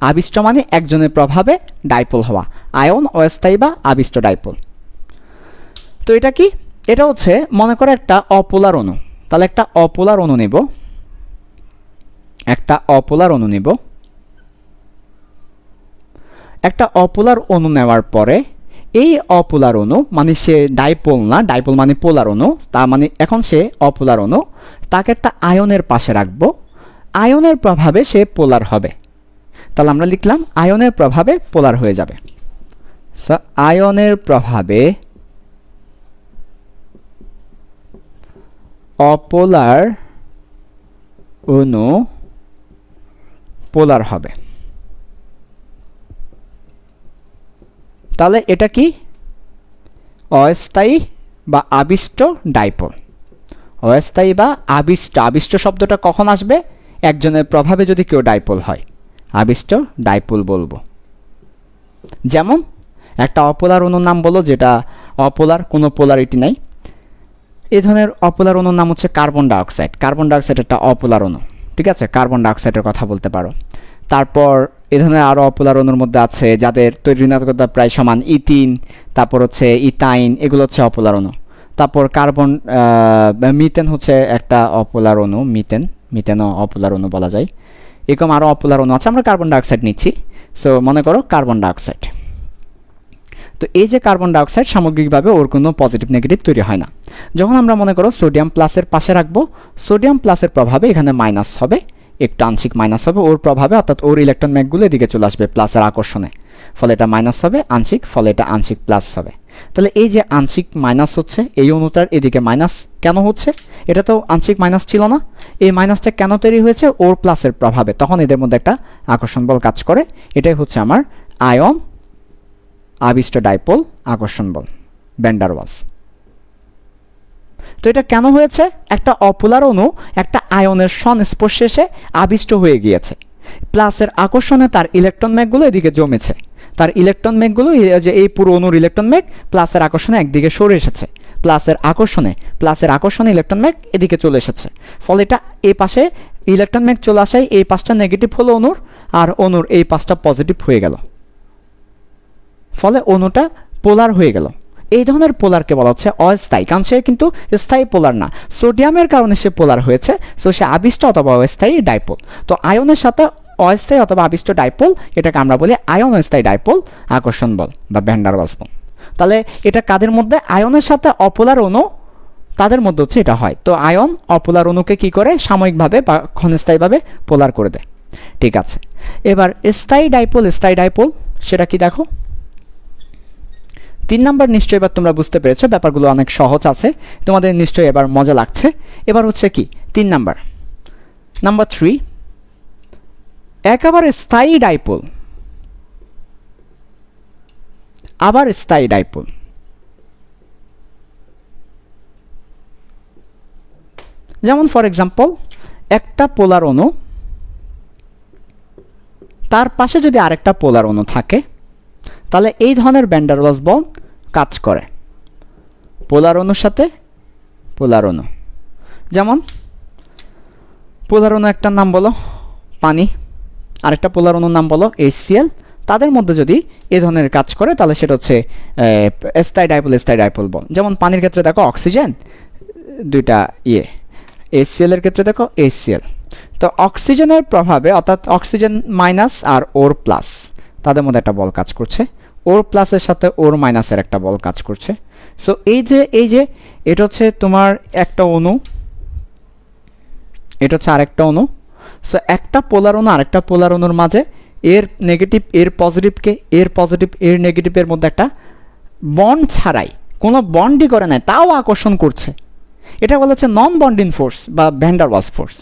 আবিষ্ট মানে একজনের প্রভাবে ডাইপোল হওয়া, আয়ন, অস্থায়ী বা আবিষ্ট ডাইপোল। তো এটা কি? এটা হচ্ছে মনে করো একটা অপোলার অণু। তাহলে একটা অপোলার অণু নেব, একটা অপোলার অণু নেব। একটা অপোলার অণু নেওয়ার পরে এই অপোলার অণু মানে সে ডাইপোল না, ডাইপোল মানে পোলার অণু, তার মানে এখন সে অপোলার অণু, তাকে একটা আয়নের পাশে রাখবো। আয়নের প্রভাবে সে পোলার হবে। তাহলে আমরা লিখলাম আয়নের প্রভাবে পোলার হয়ে যাবে। আয়নের প্রভাবে অপোলার অণু পোলার হবে। তাহলে এটা কি? অস্থায়ী বা আবিষ্ট ডাইপোল। অস্থায়ী বা আবিষ্ট। আবিষ্ট শব্দটা কখন আসবে? একজনের প্রভাবে যদি কেউ ডাইপোল হয়, আবিষ্ট ডাইপোল বলবো। যেমন একটা অপোলার অণুর নাম বলো যেটা অপোলার, কোনো পোলারিটি নাই। এই ধরনের অপোলার অণুর নাম হচ্ছে কার্বন ডাইঅক্সাইড। কার্বন ডাইঅক্সাইড একটা অপোলার অণু, ঠিক আছে? কার্বন ডাইঅক্সাইডের কথা বলতে পারো। তারপর এ ধরনের আরও অপোলার অণুর মধ্যে আছে যাদের তৈরি ঋণাত্মকতা প্রায় সমান, ইথিন, তারপর হচ্ছে ইথাইন, এগুলো হচ্ছে অপোলার অণু। তারপর কার্বন মিথেন হচ্ছে একটা অপোলার অণু, মিথেনও অপোলার অণু বলা যায়। এরকম আরও অপোলার অণু আছে। আমরা কার্বন ডাইঅক্সাইড নিচ্ছি। সো মনে করো কার্বন ডাইঅক্সাইড। তো এই যে কার্বন ডাইঅক্সাইড সামগ্রিকভাবে ওর কোনো পজিটিভ নেগেটিভ তৈরি হয় না। যখন আমরা মনে করো সোডিয়াম প্লাসের পাশে রাখবো, সোডিয়াম প্লাসের প্রভাবে এখানে মাইনাস হবে, একটু আংশিক মাইনাস হবে ওর প্রভাবে, অর্থাৎ ওর ইলেকট্রন ম্যাগগুলো এদিকে চলে আসবে প্লাসের আকর্ষণে, ফলে এটা মাইনাস হবে আংশিক, ফলে এটা আংশিক প্লাস হবে। তাহলে এই যে আংশিক মাইনাস হচ্ছে, এই অণুটার এদিকে মাইনাস কেন হচ্ছে? এটা তো আংশিক মাইনাস ছিল না। এই মাইনাসটা কেন তৈরি হয়েছে? ওর প্লাসের প্রভাবে। তখন এদের মধ্যে একটা আকর্ষণ বল কাজ করে। এটাই হচ্ছে আমার আয়ন আবিষ্ট ডাইপোল আকর্ষণ বল, ভ্যান ডার ওয়ালস। তো এটা কেন হয়েছে? একটা অপোলার অণু একটা আয়নের সংস্পর্শে এসে আবিষ্ট হয়ে গিয়েছে, প্লাসের আকর্ষণে তার ইলেকট্রন ম্যাগগুলো এদিকে জমেছে। তার ইলেকট্রন ম্যাগগুলো যে এই পুরো অণুর ইলেকট্রন ম্যাগ প্লাসের আকর্ষণে একদিকে সরে এসেছে, প্লাসের আকর্ষণে ইলেকট্রন ম্যাগ এদিকে চলে এসেছে। ফলে এটা এই পাশে ইলেকট্রন ম্যাগ চলে আসায় এই পাশটা নেগেটিভ হলো অণুর, আর অণুর এই পাশটা পজিটিভ হয়ে গেল, ফলে অণুটা পোলার হয়ে গেল। এই ধরনের পোলারকে বলা হচ্ছে অস্থায়ী, কারণ সে কিন্তু স্থায়ী পোলার না। সোডিয়ামের কারণে সে পোলার হয়েছে, সো সে আবিষ্ট অথবা অস্থায়ী ডাইপোল। তো আয়নের সাথে অস্থায়ী অথবা আবিষ্ট ডাইপোল, এটাকে আমরা বলি আয়ন অস্থায়ী ডাইপোল আকর্ষণ বল বা ভ্যান ডার ওয়ালস বল। তাহলে এটা কাদের মধ্যে? আয়নের সাথে অপোলার অণু, তাদের মধ্যে হচ্ছে এটা হয়। তো আয়ন অপোলার অণুকে কি করে? সাময়িকভাবে বা ক্ষণস্থায়ীভাবে পোলার করে দেয়। ঠিক আছে, এবার স্থায়ী ডাইপোল সেটা কি দেখো। 3 নাম্বার নিশ্চয়ই এবার তোমরা বুঝতে পেরেছো, ব্যাপারগুলো অনেক সহজ আছে, তোমাদের নিশ্চয়ই এবার মজা লাগছে। এবার হচ্ছে কি 3 নাম্বার, নাম্বার 3, একেবারে স্থায়ী ডাইপোল আবার স্থায়ী ডাইপোল। যেমন ফর এক্সাম্পল একটা পোলার অণু, তার পাশে যদি আরেকটা পোলার অণু থাকে, তাহলে এই ধরনের ভ্যান ডার ওয়ালস বল কাজ করে। পোলার অণুর সাথে পোলার অণু, যেমন পোলার অণু একটার নাম বলো পানি, আরেকটা পোলার অণুর নাম বলো HCl। তাদের মধ্যে যদি এই ধরনের কাজ করে তাহলে সেটা হচ্ছে স্থায়ী ডাইপোল বল। যেমন পানির ক্ষেত্রে দেখো অক্সিজেন, দুইটা HCl এর ক্ষেত্রে দেখো HCl। তো অক্সিজেনের প্রভাবে, অর্থাৎ অক্সিজেন মাইনাস আর ওর প্লাস, তাদের মধ্যে একটা বল কাজ করছে, ওর প্লাসের সাথে ওর মাইনাসের একটা বল কাজ করছে। সো এই যে এটা হচ্ছে তোমার একটা অণু, এটা হচ্ছে আরেকটা অণু। সো একটা পোলার অণু আরেকটা পোলার অণুর মাঝে এর নেগেটিভ এর পজিটিভকে, এর পজিটিভ এর নেগেটিভের মধ্যে একটা বন্ড ছাড়াই, কোনো বন্ডই করে নাই, তাও আকর্ষণ করছে। এটা বলা হচ্ছে নন বন্ডিং ফোর্স বা ভ্যান ডার ওয়ালস ফোর্স।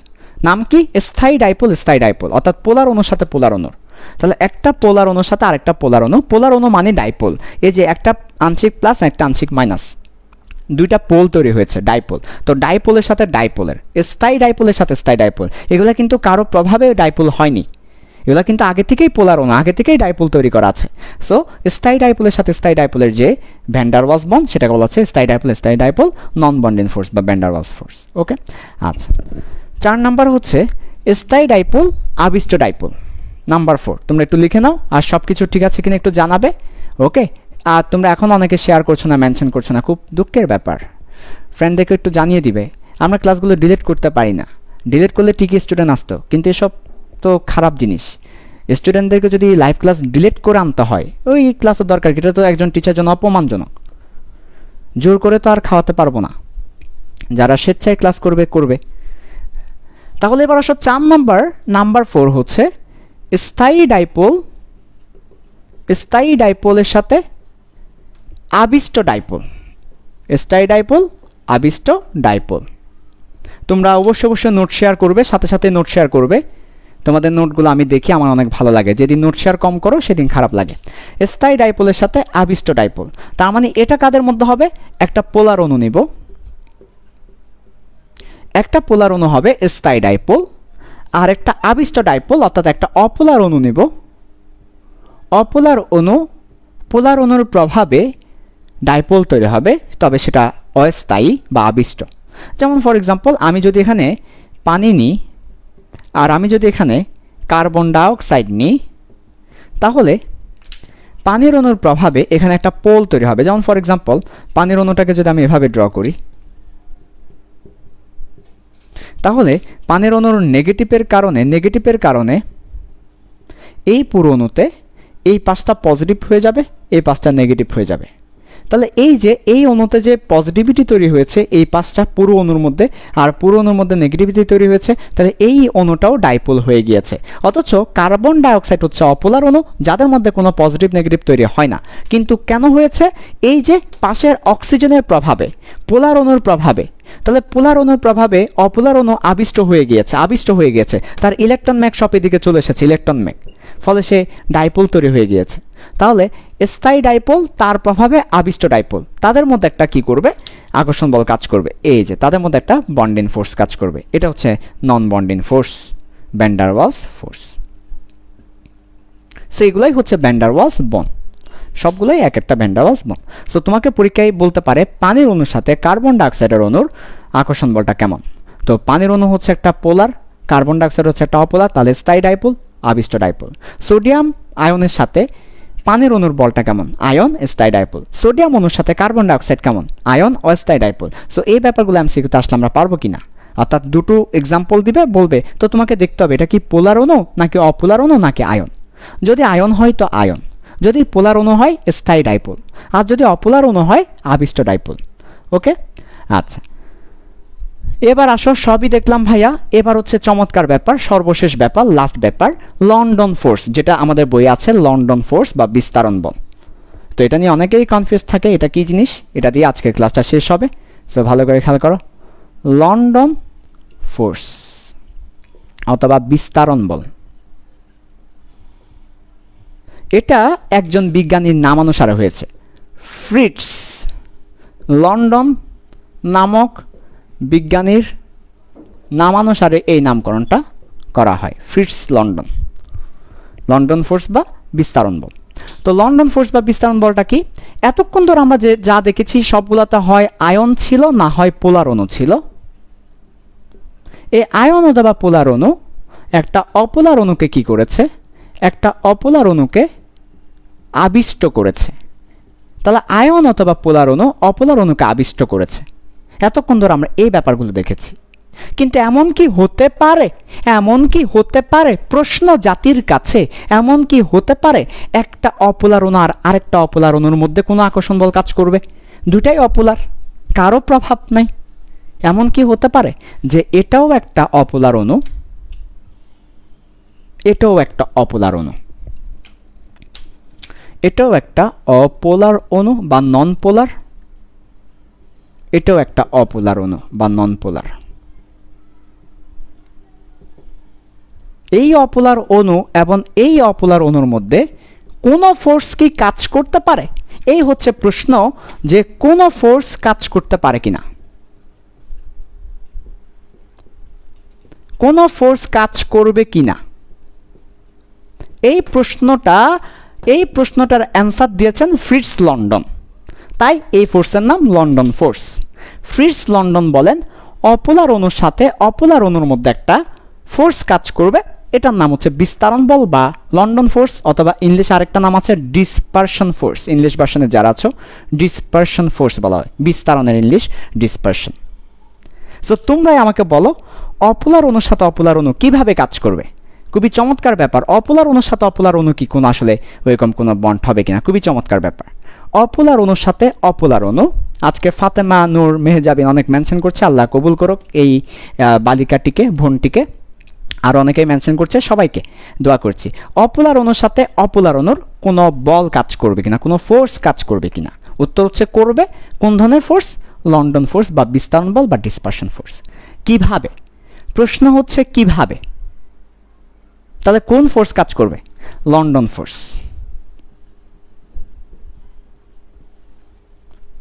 নাম কি? স্থায়ী ডাইপোল, অর্থাৎ পোলার অণুর সাথে পোলার অণুর। তাহলে একটা পোলার অণুর সাথে আরেকটা পোলার অণু মানে ডাইপোল। এই যে একটা আংশিক প্লাস একটা আংশিক মাইনাস, দুইটা পোল তৈরি হয়েছে, ডাইপোল। তো ডাইপোলের সাথে ডাইপোলের, স্থায়ী ডাইপোলের সাথে স্থায়ী ডাইপোল, এগুলো কিন্তু কারো প্রভাবে ডাইপোল হয়নি, এগুলো কিন্তু আগে থেকেই পোলার অণু, আগে থেকেই ডাইপোল তৈরি করা আছে। সো স্থায়ী ডাইপোলের সাথে স্থায়ী ডাইপোলের যে ভ্যান ডার ওয়ালস বন্ড সেটাকে বলা হচ্ছে স্থায়ী ডাইপোল নন বন্ডিং ফোর্স বা ভ্যান ডার ওয়ালস ফোর্স। ওকে, আচ্ছা 4 নাম্বার হচ্ছে স্থায়ী ডাইপোল আবিষ্ট ডাইপোল। নাম্বার 4 তোমরা একটু লিখে নাও, আর সব কিছু ঠিক আছে কিনা একটু জানাবে। ওকে, আর তোমরা এখন অনেকে শেয়ার করছো না, মেনশন করছো না, খুব দুঃখের ব্যাপার। ফ্রেন্ডদেরকে একটু জানিয়ে দিবে। আমরা ক্লাসগুলো ডিলিট করতে পারি না, ডিলিট করলে ঠিকই স্টুডেন্ট আসতো, কিন্তু এসব তো খারাপ জিনিস। স্টুডেন্টদেরকে যদি লাইভ ক্লাস ডিলিট করে আনতে হয়, ওই ক্লাসের দরকার কি? এটা তো একজন টিচার জন্য অপমানজনক। জোর করে তো আর খাওয়াতে পারবো না, যারা স্বেচ্ছায় ক্লাস করবে করবে। তাহলে এবার আসো 4 নাম্বার 4 হচ্ছে স্থায়ী ডাইপোলের সাথে আবিষ্ট ডাইপোল। স্থায়ী ডাইপোল আবিষ্ট ডাইপোল। তোমরা অবশ্যই নোট শেয়ার করবে, সাথে সাথে নোট শেয়ার করবে। তোমাদের নোটগুলো আমি দেখি, আমার অনেক ভালো লাগে। যেদিন নোট শেয়ার কম করো সেদিন খারাপ লাগে। স্থায়ী ডাইপোলের সাথে আবিষ্ট ডাইপোল, তার মানে এটা কাদের মধ্যে হবে? একটা পোলার অণু নিব, একটা পোলার অণু হবে স্থায়ী ডাইপোল, আর একটা আবিষ্ট ডাইপোল অর্থাৎ একটা অপোলার অণু নিব। অপোলার অণু পোলার অণুর প্রভাবে ডাইপোল তৈরি হবে, তবে সেটা অস্থায়ী বা আবিষ্ট। যেমন ফর এক্সাম্পল, আমি যদি এখানে পানি নিই আর আমি যদি এখানে কার্বন ডাইঅক্সাইড নিই, তাহলে পানির অণুর প্রভাবে এখানে একটা পোল তৈরি হবে। যেমন ফর এক্সাম্পল, পানির অণুটাকে যদি আমি এভাবে ড্র করি, তাহলে পানির অণুর নেগেটিভের কারণে এই পুরো অণুতে এই পাশটা পজিটিভ হয়ে যাবে, এই পাশটা নেগেটিভ হয়ে যাবে। তাহলে এই যে এই অণুতে যে পজিটিভিটি তৈরি হয়েছে এই পাশটা পুরো অণুর মধ্যে, আর পুরো অণুর মধ্যে নেগেটিভিটি তৈরি হয়েছে, তাহলে এই অণুটাও ডাইপোল হয়ে গিয়েছে। অথচ কার্বন ডাইঅক্সাইড হচ্ছে অপোলার অণু, যাদের মধ্যে কোনো পজিটিভ নেগেটিভ তৈরি হয় না। কিন্তু কেন হয়েছে? এই যে পাশের অক্সিজেনের প্রভাবে, পোলার অণুর প্রভাবে। তাহলে পোলার অণুর প্রভাবে অপোলার অণু আবিষ্ট হয়ে গিয়েছে, তার ইলেকট্রন ম্যাক সব এদিকে চলে এসেছে, ইলেকট্রন ম্যাক, ফলে সে ডাইপোল তৈরি হয়ে গিয়েছে। তাহলে স্থায়ী ডাইপোল তার প্রভাবে আবিষ্ট ডাইপোল, তাদের মধ্যে একটা কি করবে? আকর্ষণ বল কাজ করবে। এই যে তাদের মধ্যে একটা বন্ডিং ফোর্স কাজ করবে, এটা হচ্ছে non bonding force, van der Waals force. সেইগুলাই হচ্ছে ভ্যান ডার ওয়ালস বন্ড, সবগুলোই এক একটা van der Waals bond. So তোমাকে পরীক্ষায় বলতে পারে পানির অণুর সাথে কার্বন ডাইঅক্সাইডের অণুর আকর্ষণ বলটা কেমন। তো পানির অণু হচ্ছে একটা পোলার, কার্বন ডাইঅক্সাইড হচ্ছে একটা অপোলার, তাহলে স্থায়ী ডাইপোল আবিষ্ট ডাইপোল। সোডিয়াম আয়নের সাথে পানির অণুর বলটা কেমন? আয়ন, স্থায়ী ডাইপোল। সোডিয়াম অণুর সাথে কার্বন ডাইঅক্সাইড কেমন? আয়ন, অস্থায়ী ডাইপোল। সো এই ব্যাপারগুলো এমসিকিউতে আসলে আমরা পারবো কিনা, অর্থাৎ দুটো এক্সাম্পল দিবে, বলবে, তো তোমাকে দেখতে হবে এটা কি পোলার অণু নাকি অপোলার অণু নাকি আয়ন। যদি আয়ন হয় তো আয়ন, যদি পোলার অণু হয় স্থায়ী ডাইপোল, আর যদি অপোলার অণু হয় আবিষ্ট ডাইপোল। ওকে, আচ্ছা এবার আসো, সবই দেখলাম ভাইয়া। এবার হচ্ছে চমৎকার ব্যাপার, সর্বশেষ ব্যাপার, লাস্ট ব্যাপার, লন্ডন ফোর্স, যেটা আমাদের বইয়ে আছে লন্ডন ফোর্স বা বিস্তারণ বল। তো এটা নিয়ে অনেকেই কনফিউজ থাকে, এটা কি জিনিস, এটা দিয়ে আজকের ক্লাসটা শেষ হবে। সো ভালো করে খেয়াল করো, লন্ডন ফোর্স অথবা বিস্তারণ বল, এটা একজন বিজ্ঞানীর নামানুসারে হয়েছে। ফ্রিটস লন্ডন নামক বিজ্ঞানীর নামানুসারে এই নামকরণটা করা হয়, ফ্রিটস লন্ডন ফোর্স বা বিস্তারণ বল। তো লন্ডন ফোর্স বা বিস্তারণ বলটা কি? এতক্ষণ ধরে আমরা যা দেখেছি সবগুলোতে হয় আয়ন ছিল না হয় পোলার অণু ছিল। এই আয়ন অথবা পোলার অণু একটা অপোলার অণুকে কি করেছে? একটা অপোলার অণুকে আবিষ্ট করেছে। তাহলে আয়ন অথবা পোলার অণু অপোলার অণুকে আবিষ্ট করেছে। এতক্ষণ ধরে আমরা এই ব্যাপারগুলো দেখেছি, কিন্তু এমন কি হতে পারে প্রশ্ন জাতির কাছে, এমন কি হতে পারে একটা অপোলার অণু আর আরেকটা অপোলার অণুর মধ্যে কোনো আকর্ষণ বল কাজ করবে? দুটাই অপোলার, কারো প্রভাব নাই। এমন কি হতে পারে যে এটাও একটা অপোলার অণু, এটাও একটা অপোলার অণু, এটাও একটা অপোলার অণু বা নন পোলার, এটাও একটা অপোলার অণু বা নন পোলার। এই অপোলার অণু এবং এই অপোলার অণুর মধ্যে কোনো ফোর্স কি কাজ করতে পারে? এই হচ্ছে প্রশ্ন, যে কোনো ফোর্স কাজ করতে পারে কিনা। কোনো ফোর্স কাজ করবে কিনা, এই প্রশ্নটার অ্যান্সার দিয়েছেন ফ্রিটজ লন্ডন, তাই এই ফোর্সের নাম লন্ডন ফোর্স। ফ্রিটজ লন্ডন বলেন অপোলার অণুর সাথে অপোলার অণুর মধ্যে একটা ফোর্স কাজ করবে, এটার নাম হচ্ছে বিস্তারণ বল বা লন্ডন ফোর্স, অথবা ইংলিশে আরেকটা নাম আছে ডিসপারশন ফোর্স। ইংলিশ ভার্সনে যারা আছো ডিসপারশন ফোর্স বলা হয়, বিস্তারণের ইংলিশ ডিসপারশন। সো তোমরাই আমাকে বলো অপোলার অণুর সাথে অপোলার অণু কিভাবে কাজ করবে। খুবই চমৎকার ব্যাপার। অপোলার অণুর সাথে অপোলার অণু কি কোনো আসলে ওইরকম কোনো বন্ড হবে কিনা, খুবই চমৎকার ব্যাপার। অপোলার অণুর সাথে অপোলার অণু, আজকে ফাতেমা নূর মেহজাবিন অনেক মেনশন করছে, আল্লাহ কবুল করুক এই বালিকাটিকে, বোনটিকে, আর অনেকেই মেনশন করছে, সবাইকে দোয়া করছি। অপোলার অণুর সাথে অপোলার অণুর কোনো বল কাজ করবে কিনা, কোনো ফোর্স কাজ করবে কিনা, উত্তর হচ্ছে করবে। কোন ধরনের ফোর্স? লন্ডন ফোর্স বা বিস্তারণ বল বা ডিসপারশন ফোর্স। কিভাবে? প্রশ্ন হচ্ছে কিভাবে। তাহলে কোন ফোর্স কাজ করবে? London force.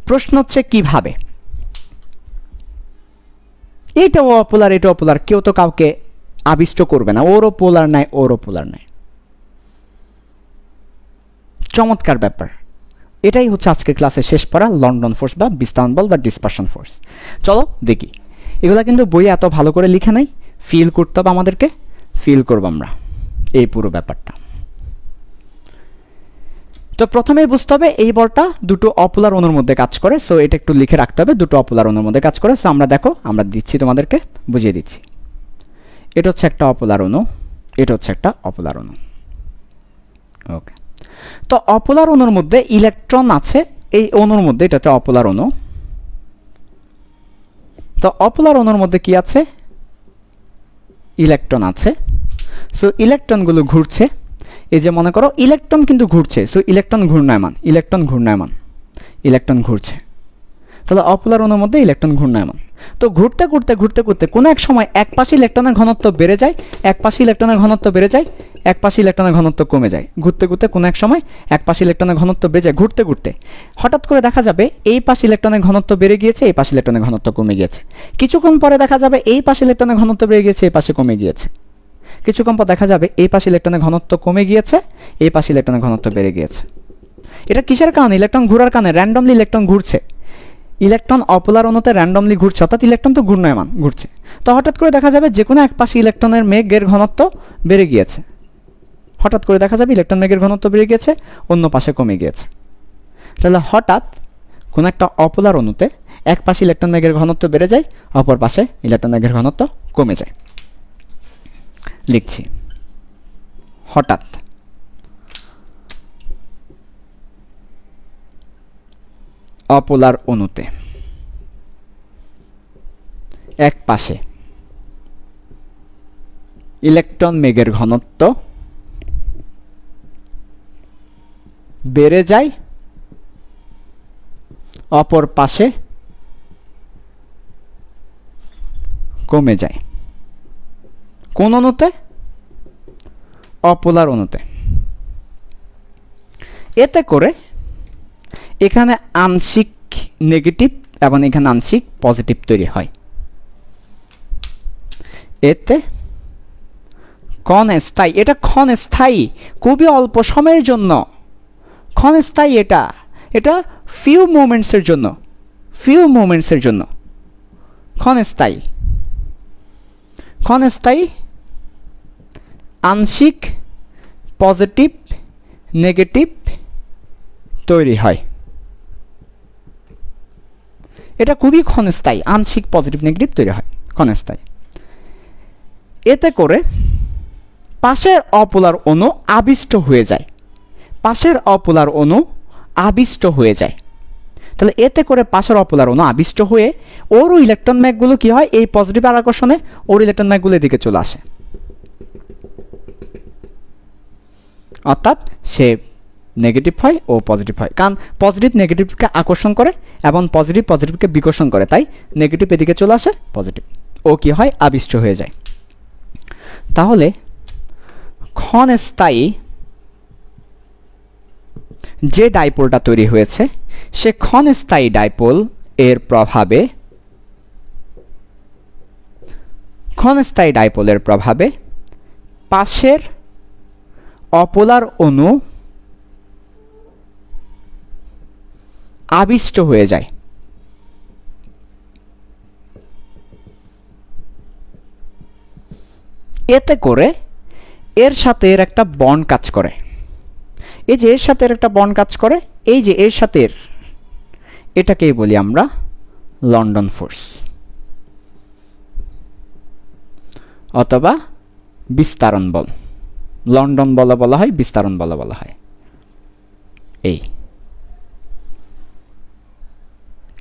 প্রশ্ন হচ্ছে কিভাবে। এইটাও অপোলার, এটা অপোলার, কেউ তো কাউকে আবিষ্ট করবে না, ওরও পোলার নাই ওরও পোলার নাই। চমৎকার ব্যাপার। এটাই হচ্ছে আজকের ক্লাসের শেষ পড়া, লন্ডন ফোর্স বা বিস্তারণ বল বা ডিসপারশন ফোর্স। চলো দেখি। এগুলা কিন্তু বইয়ে এত ভালো করে লিখে নাই, ফিল করতে হবে আমাদেরকে, ফিল করবো আমরা এই পুরো ব্যাপারটা। তো প্রথমেই বুঝতে হবে এই বলটা দুটো অপোলার অণুর মধ্যে কাজ করে। সো এটা একটু লিখে রাখতে হবে, দুটো অপোলার অণুর মধ্যে কাজ করে। সো আমরা দেখো, আমরা দিচ্ছি তোমাদেরকে, বুঝিয়ে দিচ্ছি। এটা হচ্ছে একটা অপোলার অণু, এটা হচ্ছে একটা অপোলার অণু। ওকে, তো অপোলার অণুর মধ্যে ইলেকট্রন আছে, এই অণুর মধ্যে, এটা হচ্ছে অপোলার অণু। তো অপোলার অণুর মধ্যে কি আছে? ইলেকট্রন আছে। সো ইলেকট্রনগুলো ঘুরছে, এই যে মনে করো ইলেকট্রন কিন্তু ঘুরছে। সো ইলেকট্রন ঘূর্ণায়মান, ইলেকট্রন ঘূর্ণায়মান, ইলেকট্রন ঘুরছে। তাহলে অপোলার অণুর মধ্যে ইলেকট্রন ঘূর্ণায়মান। তো ঘুরতে ঘুরতে ঘুরতে ঘুরতে কোনো এক সময় এক পাশে ইলেকট্রনের ঘনত্ব বেড়ে যায়, এক পাশে ইলেকট্রনের ঘনত্ব বেড়ে যায়, এক পাশে ইলেকট্রনের ঘনত্ব কমে যায়। ঘুরতে ঘুরতে কোনো এক সময় এক পাশে ইলেকট্রনের ঘনত্ব বেড়ে যায়, ঘুরতে ঘুরতে হঠাৎ করে দেখা যাবে এই পাশে ইলেকট্রনের ঘনত্ব বেড়ে গিয়েছে, এই পাশে ইলেকট্রনের ঘনত্ব কমে গিয়েছে। কিছুক্ষণ পরে দেখা যাবে এই পাশে ইলেকট্রনের ঘনত্ব বেড়ে গিয়েছে, এই পাশে কমে গিয়েছে। কিছুক্ষণ পর দেখা যাবে এই পাশে ইলেকট্রনের ঘনত্ব কমে গিয়েছে, এই পাশে ইলেকট্রনের ঘনত্ব বেড়ে গিয়েছে। এটা কিসের কারণে? ইলেকট্রন ঘোরার কারণে। র্যান্ডমলি ইলেকট্রন ঘুরছে, ইলেকট্রন অপোলার অণুতে র্যান্ডমলি ঘুরছে, অর্থাৎ ইলেকট্রন তো ঘূর্ণায়মান ঘুরছে। তো হঠাৎ করে দেখা যাবে যে কোনো এক পাশে ইলেকট্রনের মেঘের ঘনত্ব বেড়ে গিয়েছে। হঠাৎ করে দেখা যাবে ইলেকট্রন মেঘের ঘনত্ব বেড়ে গিয়েছে, অন্য পাশে কমে গিয়েছে। তাহলে হঠাৎ কোনো একটা অপোলার অণুতে এক পাশে ইলেকট্রন মেঘের ঘনত্ব বেড়ে যায়, অপর পাশে ইলেকট্রন মেঘের ঘনত্ব কমে যায়। লিখছি, হঠাৎ অপোলার অণুতে এক পাশে ইলেকট্রন মেঘের ঘনত্ব বেড়ে যায়, অপর পাশে কমে যায়। কোন অণুতে? অপোলার অণুতে। এতে করে এখানে আংশিক নেগেটিভ এবং এখানে আংশিক পজিটিভ তৈরি হয়। এতে ক্ষণস্থায়ী, এটা ক্ষণস্থায়ী, খুবই অল্প সময়ের জন্য ক্ষণস্থায়ী। এটা এটা ফিউ মোমেন্টসের জন্য, ফিউ মোমেন্টসের জন্য ক্ষণস্থায়ী। ক্ষণস্থায়ী আংশিক পজিটিভ নেগেটিভ তৈরি হয়। এটা খুবই ক্ষণস্থায়ী, আংশিক পজিটিভ নেগেটিভ তৈরি হয়, ক্ষণস্থায়ী। এতে করে পাশের অপোলার অণু আবিষ্ট হয়ে যায়, পাশের অপোলার অণু আবিষ্ট হয়ে যায়। তাহলে এতে করে পাশের অপোলার অণু আবিষ্ট হয়ে ওর ইলেকট্রন ম্যাগগুলো কি হয়, এই পজিটিভ আকর্ষণে ওর ইলেকট্রন ম্যাগগুলো এদিকে চলে আসে, অর্থাৎ সে নেগেটিভ হয় ও পজিটিভ হয়। কারণ পজিটিভ নেগেটিভকে আকর্ষণ করে এবং পজিটিভ পজিটিভকে বিকর্ষণ করে, তাই নেগেটিভ এদিকে চলে আসে, পজিটিভ ও কি হয়, আবিষ্ট হয়ে যায়। তাহলে ক্ষণস্থায়ী যে ডাইপোলটা তৈরি হয়েছে, সে ক্ষণস্থায়ী ডাইপোল এর প্রভাবে, ক্ষণস্থায়ী ডাইপোলের প্রভাবে পাশের অপোলার অণু আবিষ্ট হয়ে যায়। এতে করে এর সাথে এর একটা বন্ড কাজ করে। এই যে এর সাথে এর একটা বন্ড কাজ করে, এই যে এর সাথে এটাকেই বলি আমরা লন্ডন ফোর্স অথবা বিস্তারণ বল। লন্ডন বল বলা হয়, বিস্তারণ বল বলা হয়।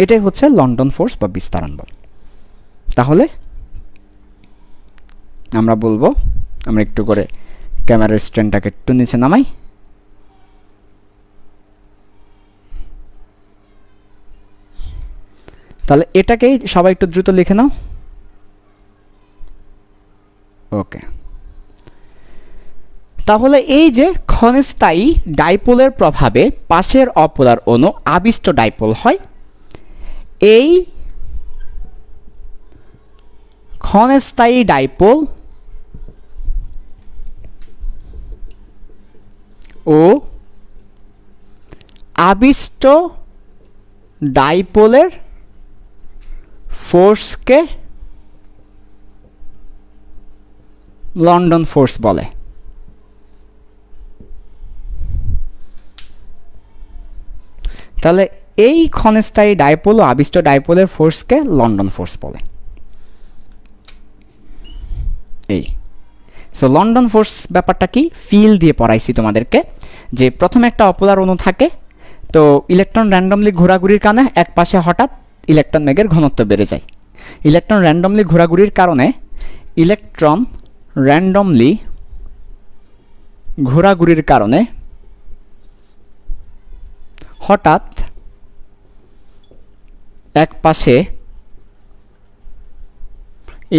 এটাই হচ্ছে লন্ডন ফোর্স বা বিস্তারণ বল। তাহলে আমরা বলবো, আমরা একটু করে ক্যামেরার স্ট্যান্ডটাকে একটু নিচে নামাই। তাহলে এটাকেই সবাই একটু দ্রুত লিখে নাও। ওকে, তাহলে এই যে ক্ষণস্থায়ী ডাইপোলের প্রভাবে পাশের অপোলার অণু আবিষ্ট ডাইপোল হয়, এই ক্ষণস্থায়ী ডাইপোল ও আবিষ্ট ডাইপোলের ফোর্সকে লন্ডন ফোর্স বলে। তাহলে এই ক্ষণস্থায়ী ডাইপোল ও আবিষ্ট ডাইপোলের ফোর্সকে লন্ডন ফোর্স বলে। সো লন্ডন ফোর্স ব্যাপারটা কি ফিল দিয়ে পড়াইছি তোমাদেরকে, যে প্রথমে একটা অপোলার অণু থাকে, তো ইলেকট্রন র্যান্ডমলি ঘোরাঘুরির কারণে এক পাশে হঠাৎ ইলেকট্রন বেগের ঘনত্ব বেড়ে যায়। ইলেকট্রন র্যান্ডমলি ঘোরাঘুরির কারণে ইলেকট্রন র্যান্ডমলি ঘোরাঘুরির কারণে হঠাৎ এক পাশে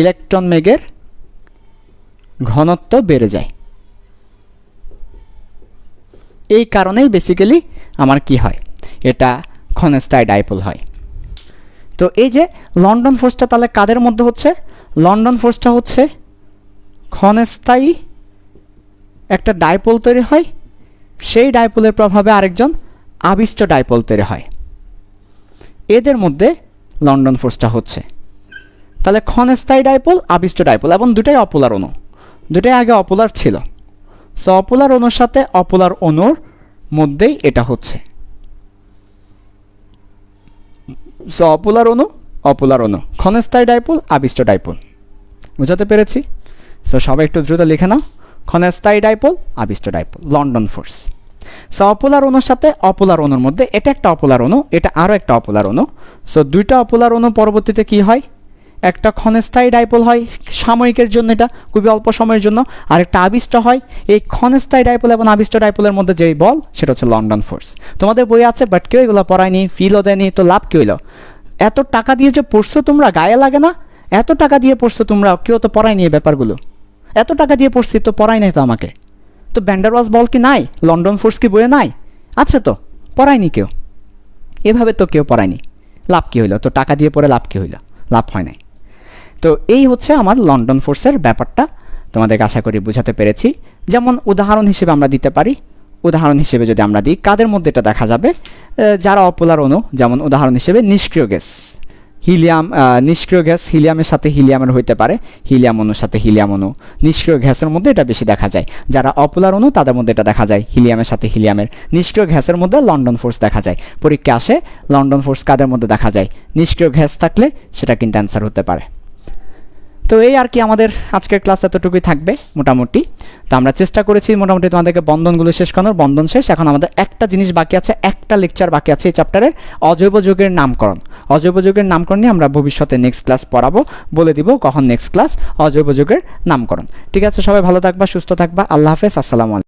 ইলেকট্রন বেগের ঘনত্ব বেড়ে যায়। এই কারণেই বেসিক্যালি আমার কি হয়, এটা ক্ষণস্থায়ী ডাইপোল হয়। তো এই যে লন্ডন ফোর্সটা তাহলে কাদের মধ্যে হচ্ছে? লন্ডন ফোর্সটা হচ্ছে ক্ষণস্থায়ী একটা ডাইপোল তৈরি হয়, সেই ডাইপোলের প্রভাবে আরেকজন আবিষ্ট ডাইপোল তৈরি হয়, এদের মধ্যে লন্ডন ফোর্সটা হচ্ছে। তাহলে ক্ষণস্থায়ী ডাইপোল, আবিষ্ট ডাইপোল, এবং দুটাই অপোলার অণু, দুটাই আগে অপোলার ছিল। সো অপোলার অণুর সাথে অপোলার অণুর মধ্যেই এটা হচ্ছে। সো অপোলার অণু, অপোলার অণু, ক্ষণস্থায়ী ডাইপোল, আবিষ্ট ডাইপোল। বুঝাতে পেরেছি? সো সবাই একটু দ্রুত লিখে নাও, ক্ষণস্থায়ী ডাইপোল, আবিষ্ট ডাইপোল, লন্ডন ফোর্স। সো অপোলার অণুর সাথে অপোলার অণুর মধ্যে এটা একটা অপোলার অণু, এটা আরও একটা অপোলার অণু। সো দুইটা অপোলার অণু পরবর্তীতে কি হয়, একটা ক্ষণস্থায়ী ডাইপোল হয় সাময়িকের জন্য, এটা খুবই অল্প সময়ের জন্য, আর একটা আবিষ্ট হয়। এই ক্ষণস্থায়ী ডাইপোল এবং আবিষ্ট ডাইপোলের মধ্যে যেই বল, সেটা হচ্ছে লন্ডন ফোর্স। তোমাদের বই আছে, বাট কেউ এগুলো পড়ায়নি, ফিলও দেয়নি, তো লাভ কি হইলো? এত টাকা দিয়ে যে পড়ছো তোমরা, গায়ে লাগে না? এত টাকা দিয়ে পড়ছো তোমরা, কেউ তো পড়ায়নি এই ব্যাপারগুলো। এত টাকা দিয়ে পড়ছি তো পড়াই নাই তো আমাকে। তো ভ্যান্ডারওয়ালস বল কি নাই? লন্ডন ফোর্স কি বইয়ে নাই? আচ্ছা, তো পড়ায়নি কেউ, এভাবে তো কেউ পড়ায়নি। লাভ কি হইলো? তো টাকা দিয়ে পড়ে লাভ কি হইলো? লাভ হয় নাই। তো এই হচ্ছে আমার লন্ডন ফোর্সের ব্যাপারটা, তোমাদেরকে আশা করি বুঝাতে পেরেছি। যেমন উদাহরণ হিসেবে আমরা দিতে পারি, উদাহরণ হিসেবে যদি আমরা দিই, কাদের মধ্যে এটা দেখা যাবে? যারা অপোলার অণু, যেমন উদাহরণ হিসেবে নিষ্ক্রিয় গ্যাস হিলিয়াম, নিষ্ক্রিয় গ্যাস হিলিয়ামের সাথে হিলিয়ামের হইতে পারে, হিলিয়াম অণুর সাথে হিলিয়াম অণু, নিষ্ক্রিয় গ্যাসের মধ্যে এটা বেশি দেখা যায়। যারা অপোলার অণু তাদের মধ্যে এটা দেখা যায়, হিলিয়ামের সাথে হিলিয়ামের। নিষ্ক্রিয় গ্যাসের মধ্যে লন্ডন ফোর্স দেখা যায়। পরীক্ষা আসে লন্ডন ফোর্স কাদের মধ্যে দেখা যায়? নিষ্ক্রিয় গ্যাস থাকলে সেটা কিন্তু অ্যান্সার হতে পারে। তো এই আর কি, আমাদের আজকের ক্লাস এতটুকুই থাকবে মোটামুটি। তো আমরা চেষ্টা করেছি মোটামুটি তোমাদেরকে বন্ধনগুলো শেষ করানোর। বন্ধন শেষ, এখন আমাদের একটা জিনিস বাকি আছে, একটা লেকচার বাকি আছে এই চ্যাপ্টারের, অজৈব যৌগের নামকরণ। অজৈব যৌগের নামকরণ নিয়ে আমরা ভবিষ্যতে নেক্সট ক্লাস পড়াবো, বলে দিব কখন নেক্সট ক্লাস, অজৈব যৌগের নামকরণ। ঠিক আছে, সবাই ভালো থাকবা, সুস্থ থাকবা, আল্লাহ হাফেজ, আসসালামু আলাইকুম।